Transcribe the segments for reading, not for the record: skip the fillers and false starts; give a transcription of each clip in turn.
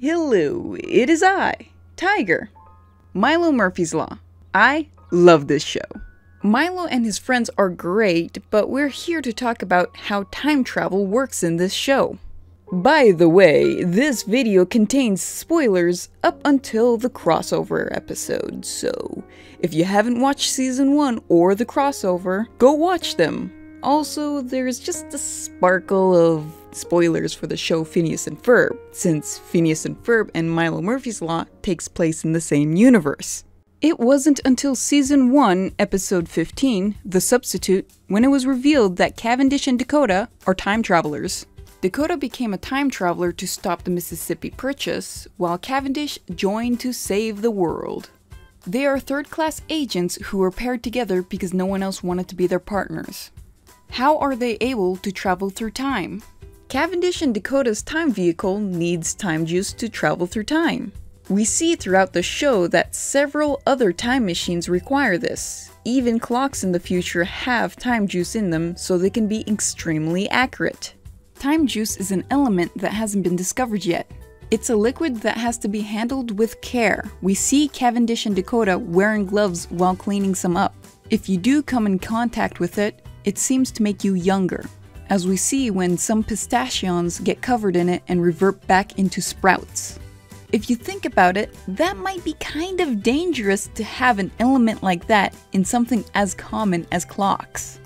Hello, it is I, Tiger. Milo Murphy's Law. I love this show. Milo and his friends are great, but we're here to talk about how time travel works in this show. By the way, this video contains spoilers up until the crossover episode, so if you haven't watched season 1 or the crossover, go watch them. Also, there's just a sparkle of spoilers for the show Phineas and Ferb, since Phineas and Ferb and Milo Murphy's Law takes place in the same universe. It wasn't until season 1, episode 15, The Substitute, when it was revealed that Cavendish and Dakota are time travelers. Dakota became a time traveler to stop the Mississippi Purchase, while Cavendish joined to save the world. They are third-class agents who were paired together because no one else wanted to be their partners. How are they able to travel through time? Cavendish and Dakota's time vehicle needs time juice to travel through time. We see throughout the show that several other time machines require this. Even clocks in the future have time juice in them, so they can be extremely accurate. Time juice is an element that hasn't been discovered yet. It's a liquid that has to be handled with care. We see Cavendish and Dakota wearing gloves while cleaning some up. If you do come in contact with it, it seems to make you younger, as we see when some pistachions get covered in it and revert back into sprouts. If you think about it, that might be kind of dangerous to have an element like that in something as common as clocks.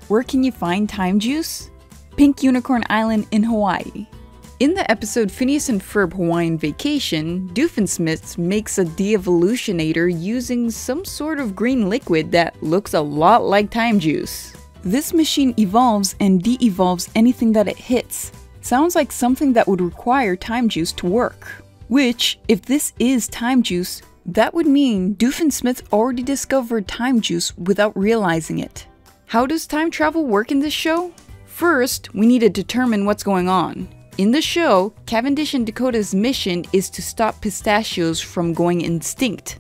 Where can you find time juice? Pink Unicorn Island in Hawaii. In the episode Phineas and Ferb Hawaiian Vacation, Doofenshmirtz makes a de-evolutionator using some sort of green liquid that looks a lot like time juice. This machine evolves and de-evolves anything that it hits. Sounds like something that would require time juice to work. Which, if this is time juice, that would mean Doofenshmirtz already discovered time juice without realizing it. How does time travel work in this show? First, we need to determine what's going on. In the show, Cavendish and Dakota's mission is to stop pistachios from going extinct.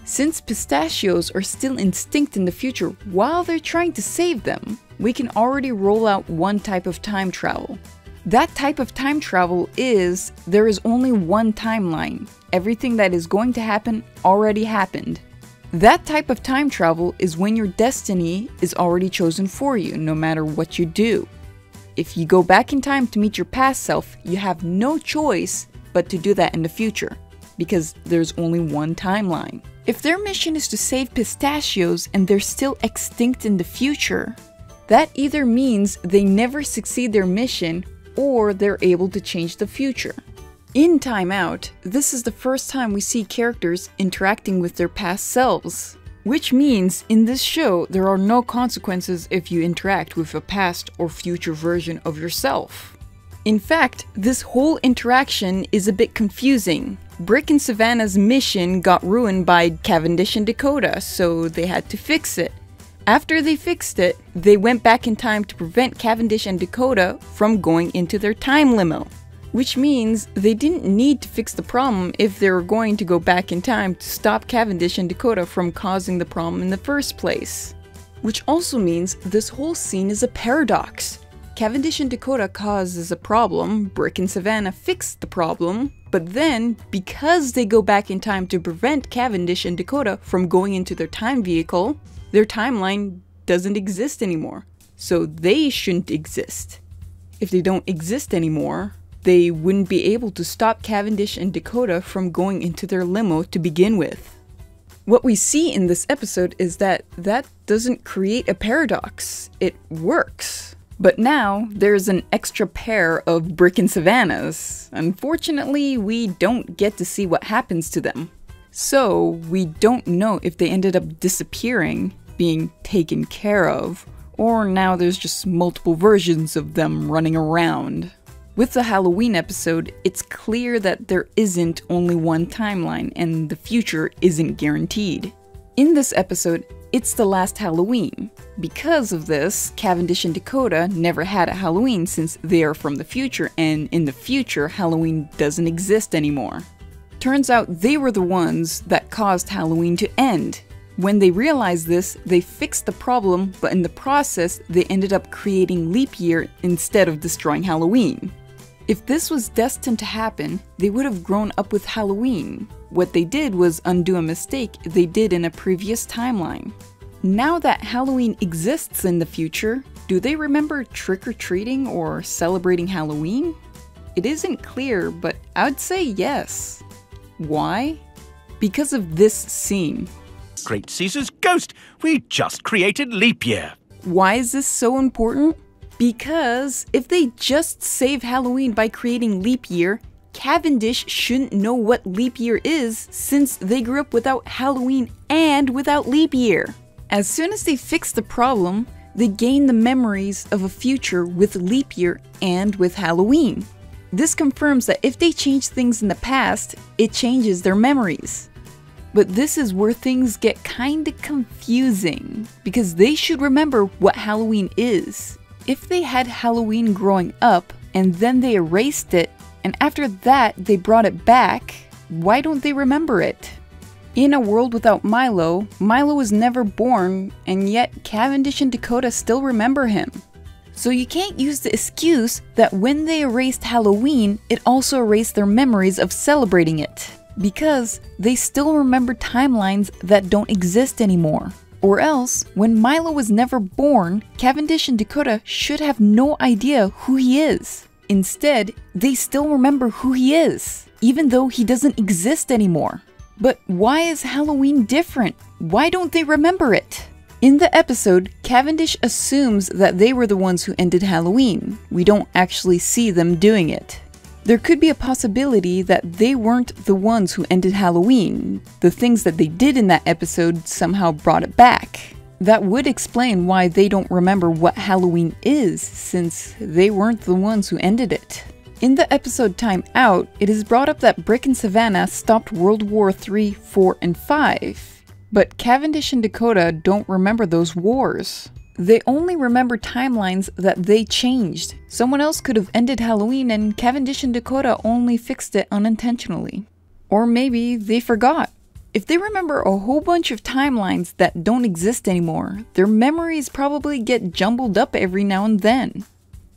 Since pistachios are still extinct in the future while they're trying to save them, we can already roll out one type of time travel. That type of time travel is, there is only one timeline. Everything that is going to happen already happened. That type of time travel is when your destiny is already chosen for you, no matter what you do. If you go back in time to meet your past self, you have no choice but to do that in the future, because there's only one timeline. If their mission is to save pistachios and they're still extinct in the future, that either means they never succeed their mission or they're able to change the future. In Time Out, this is the first time we see characters interacting with their past selves. Which means, in this show, there are no consequences if you interact with a past or future version of yourself. In fact, this whole interaction is a bit confusing. Brick and Savannah's mission got ruined by Cavendish and Dakota, so they had to fix it. After they fixed it, they went back in time to prevent Cavendish and Dakota from going into their time limo. Which means they didn't need to fix the problem if they were going to go back in time to stop Cavendish and Dakota from causing the problem in the first place. Which also means this whole scene is a paradox. Cavendish and Dakota causes a problem, Brick and Savannah fixed the problem, but then, because they go back in time to prevent Cavendish and Dakota from going into their time vehicle, their timeline doesn't exist anymore, so they shouldn't exist. If they don't exist anymore, they wouldn't be able to stop Cavendish and Dakota from going into their limo to begin with. What we see in this episode is that doesn't create a paradox, it works. But now, there's an extra pair of Brick and Savannahs. Unfortunately, we don't get to see what happens to them. So, we don't know if they ended up disappearing, being taken care of, or now there's just multiple versions of them running around. With the Halloween episode, it's clear that there isn't only one timeline and the future isn't guaranteed. In this episode, it's the last Halloween. Because of this, Cavendish and Dakota never had a Halloween since they are from the future, and in the future, Halloween doesn't exist anymore. Turns out they were the ones that caused Halloween to end. When they realized this, they fixed the problem, but in the process, they ended up creating leap year instead of destroying Halloween. If this was destined to happen, they would have grown up with Halloween. What they did was undo a mistake they did in a previous timeline. Now that Halloween exists in the future, do they remember trick-or-treating or celebrating Halloween? It isn't clear, but I'd say yes. Why? Because of this scene. Great Caesar's ghost! We just created leap year! Why is this so important? Because if they just save Halloween by creating leap year, Cavendish shouldn't know what leap year is since they grew up without Halloween and without leap year. As soon as they fix the problem, they gain the memories of a future with leap year and with Halloween. This confirms that if they change things in the past, it changes their memories. But this is where things get kinda confusing, because they should remember what Halloween is. If they had Halloween growing up, and then they erased it, and after that they brought it back, why don't they remember it? In a world without Milo, Milo was never born, and yet Cavendish and Dakota still remember him. So you can't use the excuse that when they erased Halloween, it also erased their memories of celebrating it. Because they still remember timelines that don't exist anymore. Or else, when Milo was never born, Cavendish and Dakota should have no idea who he is. Instead, they still remember who he is, even though he doesn't exist anymore. But why is Halloween different? Why don't they remember it? In the episode, Cavendish assumes that they were the ones who ended Halloween. We don't actually see them doing it. There could be a possibility that they weren't the ones who ended Halloween. The things that they did in that episode somehow brought it back. That would explain why they don't remember what Halloween is, since they weren't the ones who ended it. In the episode Time Out, it is brought up that Brick and Savannah stopped World War III, IV, and V. But Cavendish and Dakota don't remember those wars. They only remember timelines that they changed. Someone else could have ended Halloween and Cavendish and Dakota only fixed it unintentionally. Or maybe they forgot. If they remember a whole bunch of timelines that don't exist anymore, their memories probably get jumbled up every now and then.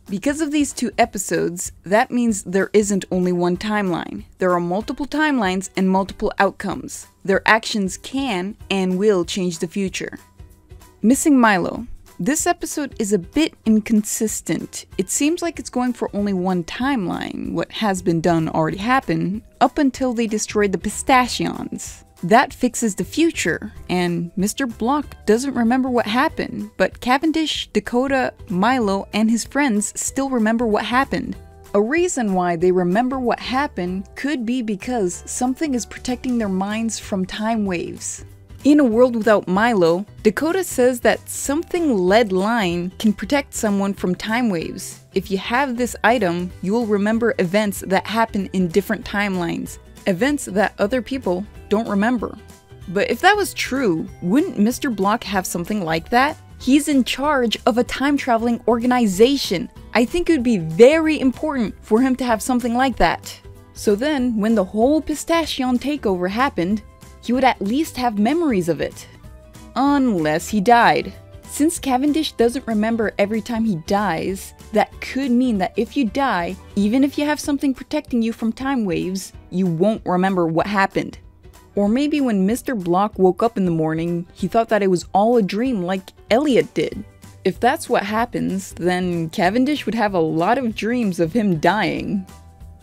Because of these two episodes, that means there isn't only one timeline. There are multiple timelines and multiple outcomes. Their actions can and will change the future. Missing Milo. This episode is a bit inconsistent. It seems like it's going for only one timeline. What has been done already happened, up until they destroyed the Pistachions. That fixes the future, and Mr. Block doesn't remember what happened, but Cavendish, Dakota, Milo, and his friends still remember what happened. A reason why they remember what happened could be because something is protecting their minds from time waves. In a world without Milo, Dakota says that something lead line can protect someone from time waves. If you have this item, you will remember events that happen in different timelines, events that other people don't remember. But if that was true, wouldn't Mr. Block have something like that? He's in charge of a time-traveling organization. I think it would be very important for him to have something like that. So then, when the whole Pistachion takeover happened, he would at least have memories of it. Unless he died. Since Cavendish doesn't remember every time he dies, that could mean that if you die, even if you have something protecting you from time waves, you won't remember what happened. Or maybe when Mr. Block woke up in the morning, he thought that it was all a dream like Elliot did. If that's what happens, then Cavendish would have a lot of dreams of him dying.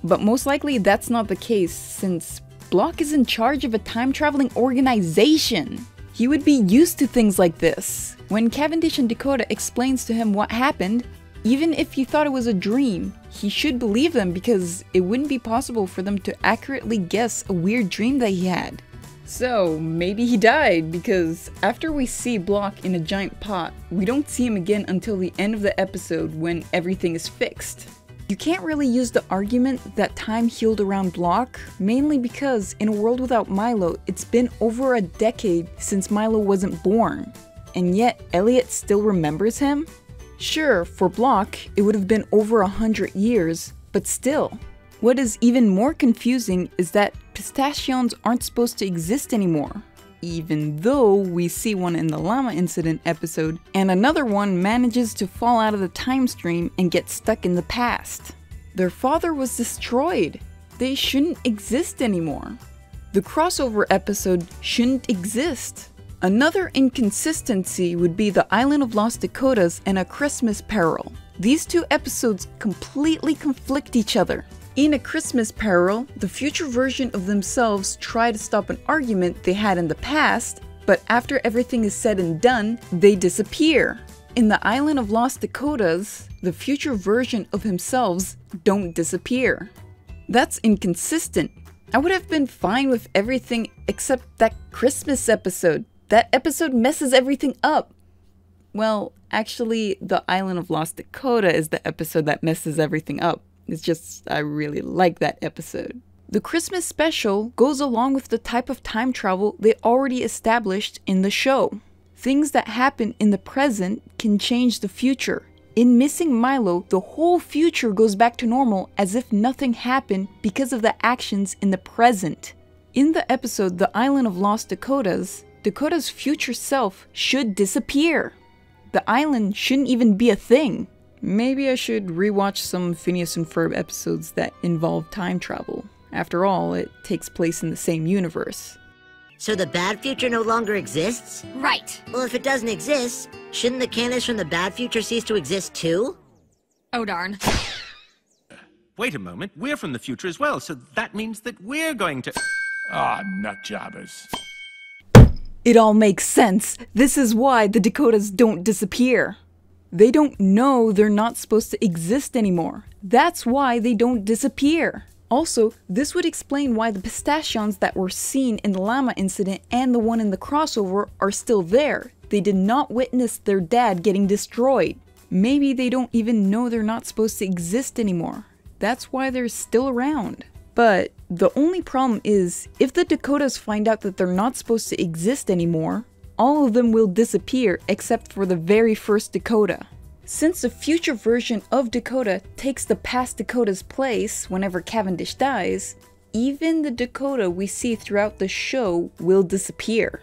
But most likely that's not the case, since Block is in charge of a time-traveling organization. He would be used to things like this. When Cavendish and Dakota explains to him what happened, even if he thought it was a dream, he should believe them because it wouldn't be possible for them to accurately guess a weird dream that he had. So maybe he died because after we see Block in a giant pot, we don't see him again until the end of the episode when everything is fixed. You can't really use the argument that time healed around Block, mainly because in a world without Milo, it's been over a decade since Milo wasn't born. And yet Elliot still remembers him? Sure, for Block, it would have been over 100 years, but still. What is even more confusing is that Pistachions aren't supposed to exist anymore. Even though we see one in the llama incident episode, and another one manages to fall out of the time stream and get stuck in the past. Their father was destroyed. They shouldn't exist anymore. The crossover episode shouldn't exist. Another inconsistency would be the Island of Lost Dakotas and A Christmas Peril. These two episodes completely conflict each other. In A Christmas Peril, the future version of themselves try to stop an argument they had in the past, but after everything is said and done, they disappear. In the Island of Lost Dakotas, the future version of themselves don't disappear. That's inconsistent. I would have been fine with everything except that Christmas episode. That episode messes everything up. Well, actually, the Island of Lost Dakota is the episode that messes everything up. It's just, I really like that episode. The Christmas special goes along with the type of time travel they already established in the show. Things that happen in the present can change the future. In Missing Milo, the whole future goes back to normal as if nothing happened because of the actions in the present. In the episode The Island of Lost Dakotas, Dakota's future self should disappear. The island shouldn't even be a thing. Maybe I should rewatch some Phineas and Ferb episodes that involve time travel. After all, it takes place in the same universe. So the bad future no longer exists? Right. Well, if it doesn't exist, shouldn't the Candace from the bad future cease to exist too? Oh darn. Wait a moment, we're from the future as well, so that means that we're going to... Ah, nut jobbers. It all makes sense. This is why the Dakotas don't disappear. They don't know they're not supposed to exist anymore. That's why they don't disappear. Also, this would explain why the pistachions that were seen in the llama incident and the one in the crossover are still there. They did not witness their dad getting destroyed. Maybe they don't even know they're not supposed to exist anymore. That's why they're still around. But the only problem is, if the Dakotas find out that they're not supposed to exist anymore, all of them will disappear except for the very first Dakota. Since the future version of Dakota takes the past Dakota's place whenever Cavendish dies, even the Dakota we see throughout the show will disappear.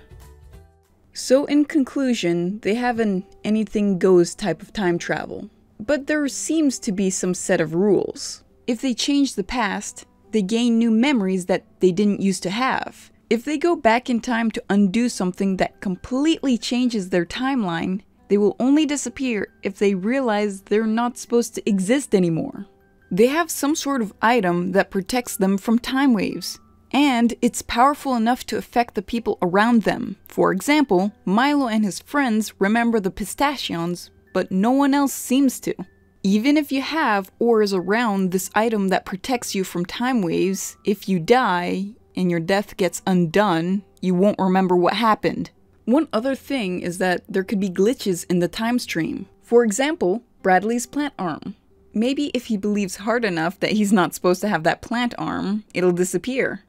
So in conclusion, they have an anything goes type of time travel. But there seems to be some set of rules. If they change the past, they gain new memories that they didn't used to have. If they go back in time to undo something that completely changes their timeline, they will only disappear if they realize they're not supposed to exist anymore. They have some sort of item that protects them from time waves, and it's powerful enough to affect the people around them. For example, Milo and his friends remember the pistachions, but no one else seems to. Even if you have or is around this item that protects you from time waves, if you die and your death gets undone, you won't remember what happened. One other thing is that there could be glitches in the time stream. For example, Bradley's plant arm. Maybe if he believes hard enough that he's not supposed to have that plant arm, it'll disappear.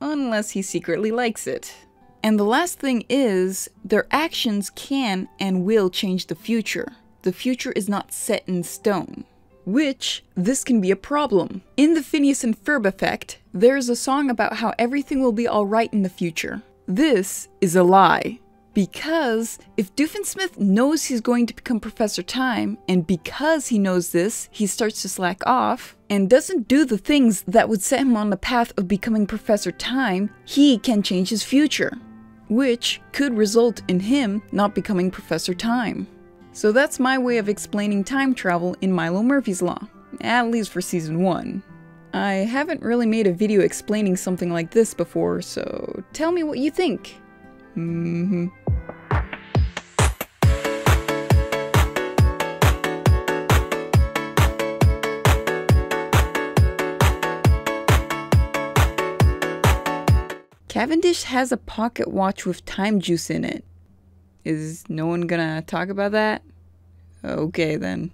Unless he secretly likes it. And the last thing is, their actions can and will change the future. The future is not set in stone. Which, this can be a problem. In the Phineas and Ferb effect, there is a song about how everything will be alright in the future. This is a lie. Because if Doofenshmirtz knows he's going to become Professor Time, and because he knows this, he starts to slack off, and doesn't do the things that would set him on the path of becoming Professor Time, he can change his future. Which could result in him not becoming Professor Time. So that's my way of explaining time travel in Milo Murphy's Law, at least for Season 1. I haven't really made a video explaining something like this before, so tell me what you think. Cavendish has a pocket watch with time juice in it. Is no one gonna talk about that? Okay then.